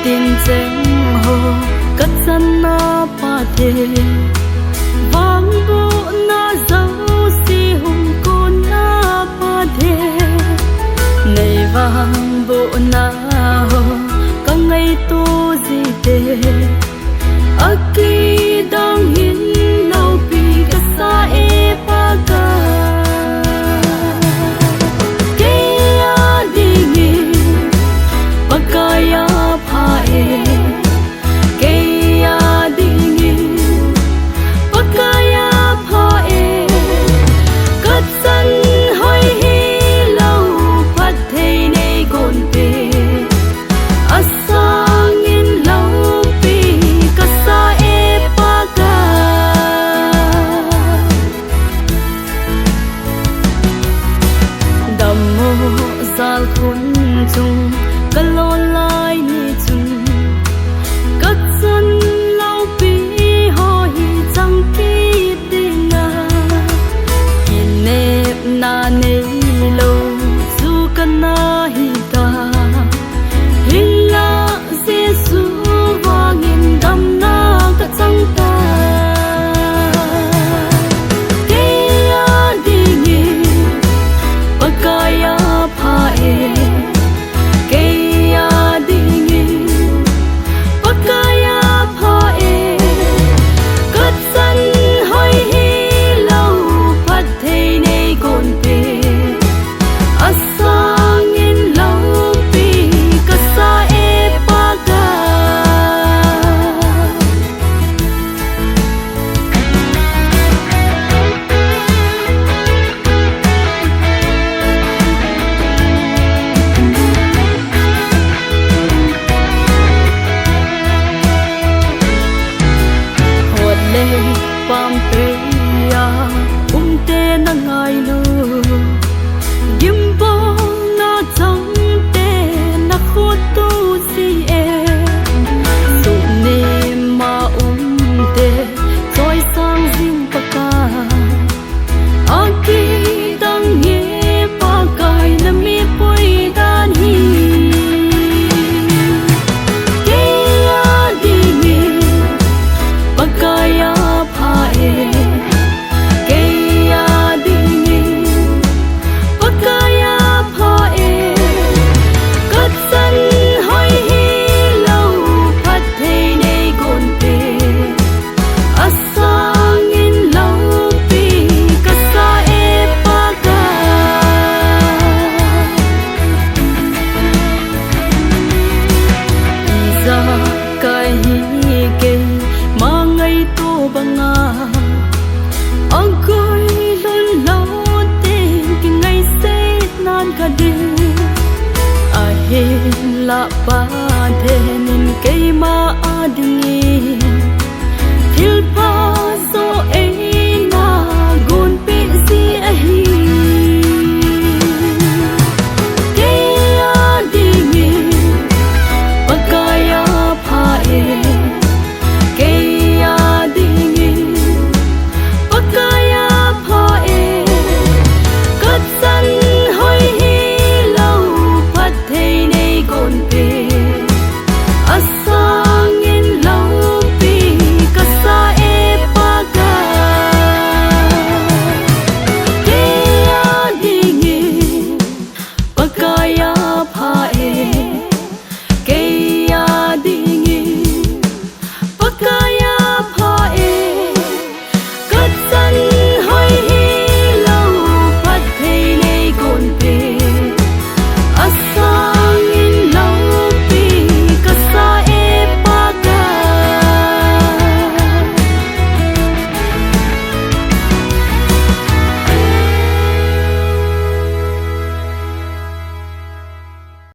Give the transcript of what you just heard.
tiền dèm hồ cất dân na pa thế vang bộ na dấu si hùng cô na pa thế ngày vang bộ na hồ có ngày tu gì thế aki đang hiến lâu pi cả sa e pa ka kaya dingi pakaya phae kaya dingi pakaya phae kat san hoi hi lâu phát thei nei gon pe asang in lâu pi ka sa e pa ka dam mo zal khun chung kalo lai ni chung kat san lâu pi ho hi chang ki dinga inep na nei lo su kana hi ta hilla jesu wangin dam na ka chang ta kaya dingi pakaya phae kaya dingi pakaya phae kat san hoi hi lâu phát thei nei gon pe asang in lâu pi ka sa e pa ka hot le pam pe ya te na ngai lu gimbo na chang te na khot tu si e su ne ma te choi sang jing pa ka aki dang ye pa kai na mi poi dan hi kaya dingi pakaya phae kaya dingi pakaya phae kat san hoi hi lâu phát thei nei gon pe asang in lâu pi ka sa e pa ka isa kai hi ke ma ngai tu banga ang koi lon lo ten ki ngai se nan ka de a he la pa de nin ke ma a dingi